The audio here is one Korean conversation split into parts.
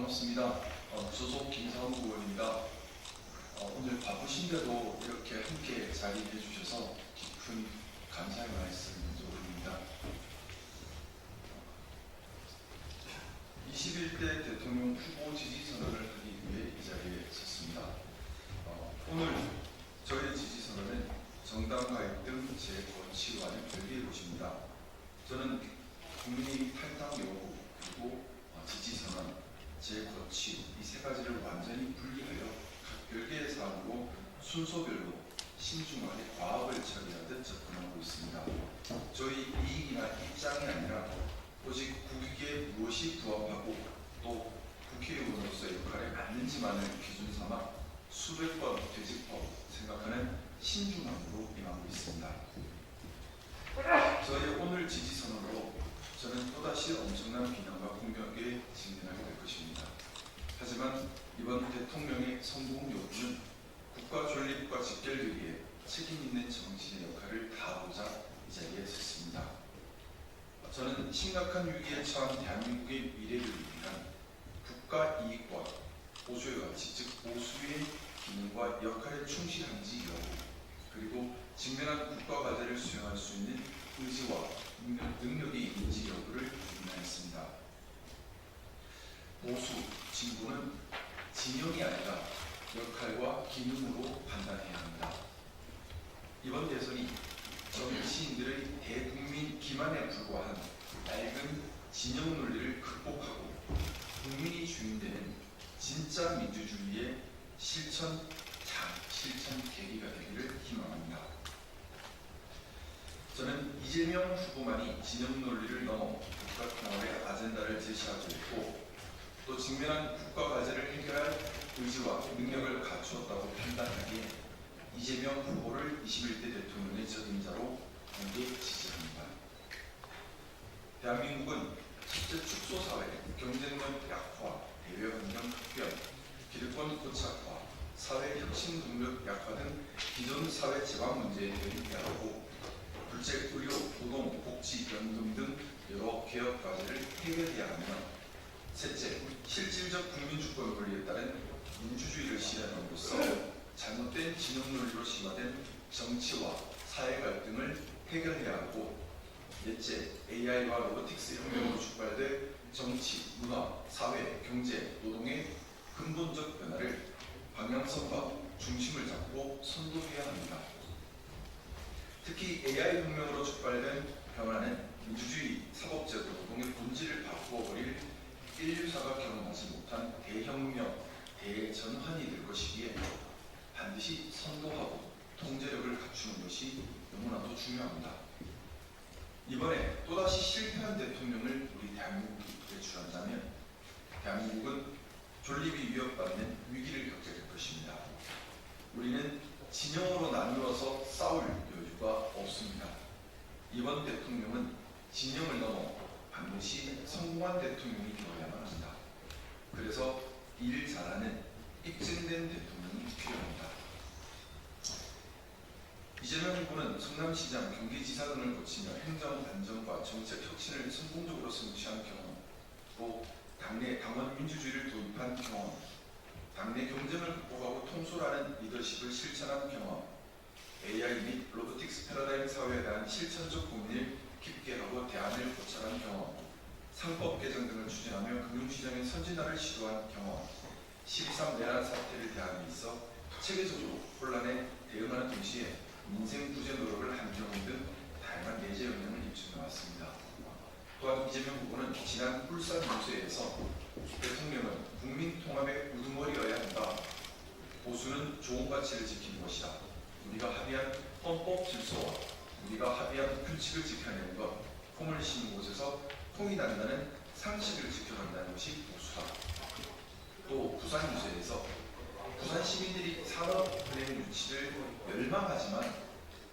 반갑습니다. 무소속 김상무 의원입니다. 오늘 바쁘신데도 이렇게 함께 자리해 주셔서 깊은 감사의 말씀 드립니다. 21대 대통령 후보 지지 선언을 하기 위해 이 자리에 섰습니다. 오늘 저의 지지 선언은 정당 갈등 재거치와는 별개의 것입니다. 저는 국민의 탈당 여부 그리고 지지 선언, 재거치 이 세 가지를 완전히 분리하여 각 별개의 사안으로 순서별로 신중하게 과업을 처리하듯 접근하고 있습니다. 저희 이익이나 입장이 아니라 오직 국익에 무엇이 부합하고 또 국회의원으로서의 역할에 맞는지만을 기준 삼아 수백 번 되짚어 생각하는 신중함으로 임하고 있습니다. 저의 오늘 지지 선언으로 저는 또다시 엄청난 비난과 공격에 직면하게 될 것입니다. 하지만 이번 대통령의 성공 여부는 국가 존립과 직결되기 위해 책임 있는 정치의 역할을 다하고자 이 자리에 섰습니다. 저는 심각한 위기에 처한 대한민국의 미래를 위한 국가 이익과 보수의 가치, 즉 보수의 기능과 역할에 충실한지 여부, 그리고 직면한 국가 과제를 수행할 수 있는 의지와 능력이 있는지 여부를 고민하였습니다. 보수, 진보는 진영이 아니라 역할과 기능으로 판단해야 합니다. 이번 대선이 정치인들의 대국민 기만에 불과한 낡은 진영 논리를 극복하고 국민이 주인되는 진짜 민주주의의 실천 계기가 되기를 희망합니다. 저는 이재명 후보만이 진영 논리를 넘어 국가 통합의 아젠다를 제시하고 있고 또 직면한 국가 과제를 해결할 의지와 능력을 갖추었다고 판단하기에 이재명 후보를 21대 대통령의 적임자로 공개 지지합니다. 대한민국은 첫째 축소사회, 경쟁력 약화, 대외환경 급변, 기득권 고착화, 사회 혁신 동력 약화 등 기존 사회 제방 문제에 대응해야 하고 둘째, 의료, 노동, 복지, 연금 등 여러 개혁 과제를 해결해야 하며 셋째, 실질적 국민주권 논리에 따른 민주주의를 실현함으로써 잘못된 진영 논리로 심화된 정치와 사회 갈등을 해결해야 하고 넷째, AI와 로보틱스 혁명으로 촉발될 정치, 문화, 사회, 경제, 노동의 근본적 변화를 방향성과 중심을 잡고 선도해야 합니다. 특히 AI 혁명으로 촉발된 변화는 민주주의, 사법제도, 노동의 본질을 바꾸어버릴 인류사가 경험하지 못한 대혁명, 대전환이 될 것이기에 반드시 선도하고 통제력을 갖추는 것이 너무나도 중요합니다. 이번에 또다시 실패한 대통령을 우리 대한민국이 배출한다면 대한민국은 존립이 위협받는 위기를 겪게 될 것입니다. 우리는 진영으로 나누어서 싸울 여유가 없습니다. 이번 대통령은 진영을 넘어 반드시 성공한 대통령이 되어야만 합니다. 그래서 일 잘하는 입증된 대통령이 필요합니다. 이재명 후보는 성남시장, 경기지사 등을 거치며 행정 안정과 정책 혁신을 성공적으로 성취한 경험, 또 당내 당원 민주주의를 도입한 경험, 당내 경쟁을 극복하고 통솔하는 리더십을 실천한 경험, AI 및 로보틱스 패러다임 사회에 대한 실천적 고민을 깊게 하고 대안을 고찰한 경험, 상법 개정 등을 추진하며 금융시장의 선진화를 시도한 경험, 12.3 내란 사태를 대함에 있어 체계적으로 혼란에 대응하는 동시에 민생 구제 노력을 한 경험 등 다양한 내재 역량을 입증해왔습니다. 또한 이재명 후보는 지난 울산 유세에서 대통령은 국민 통합의 우두머리여야 한다. 보수는 좋은 가치를 지키는 것이다. 우리가 합의한 헌법 질서와 우리가 합의한 규칙을 지켜내는 것, 폼을 씌는 곳에서 통이 난다는 상식을 지켜간다는 것이 보수다. 또 부산 유세에서 부산 시민들이 산업은행 유치를 열망하지만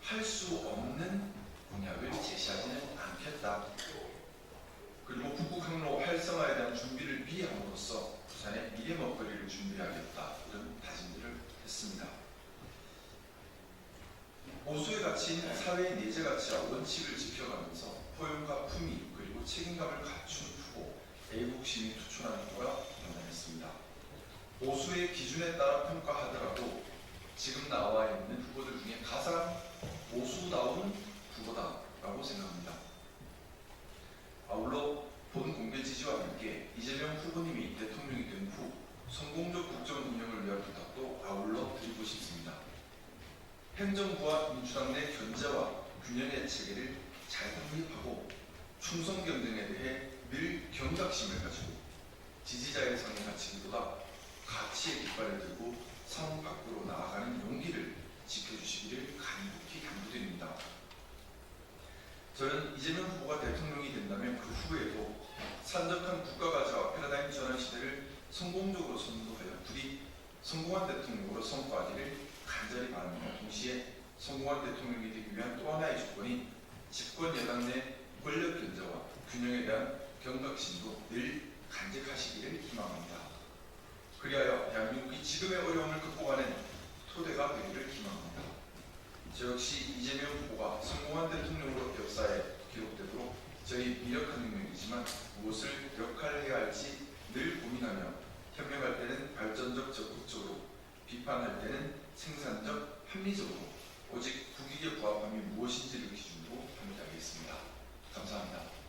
할 수 없는 공약을 제시하지는 않겠다. 그리고 북극항로 활성화에 대한 준비를 비함으로써 부산의 미래 먹거리를 준비하겠다. 이런 다짐들을 했습니다. 보수의 가치인 사회의 내재 가치와 원칙을 지켜가면서 포용과 품위 그리고 책임감을 갖춘 후보, 애국심이 투철한 후보가 판단했습니다. 보수의 기준에 따라 평가하더라도 지금 나와 있는 후보들 중에 가장 보수다운 후보다라고 생각합니다. 아울러 본 공개 지지와 함께 이재명 후보님이 대통령이 된 후 성공적 국정 운영을 위한 부탁도 아울러 드리고 싶습니다. 행정부와 민주당 내 견제와 균형의 체계를 잘 확립하고 충성 경쟁에 대해 늘 경각심을 가지고 지지자의 상의 가치보다 가치의 깃발을 들고 성 밖으로 나아가는 용기를 지켜주시기를 간곡히 당부드립니다. 저는 이재명 후보가 대통령이 된다면 그 후에도 산적한 국가가치와 패러다임 전환 시대를 성공적으로 선도하여 부디 성공한 대통령으로 성과하기를 간절히 바랍니다. 동시에 성공한 대통령이 되기 위한 또 하나의 조건이 집권 여당 내 권력 견제와 균형에 대한 경각심도 늘 간직하시기를 희망합니다. 그리하여 대한민국이 지금의 어려움을 극복하는 토대가 되기를 희망합니다. 저 역시 이재명 후보가 성공한 대통령으로 역사에 기록되도록 저희 미력한 능력이지만 무엇을 역할해야 할지 늘 고민하며 협력할 때는 발전적 적극적으로, 비판할 때는 생산적 합리적으로 오직 국익에 부합함이 무엇인지를 기준으로 함께하겠습니다. 감사합니다.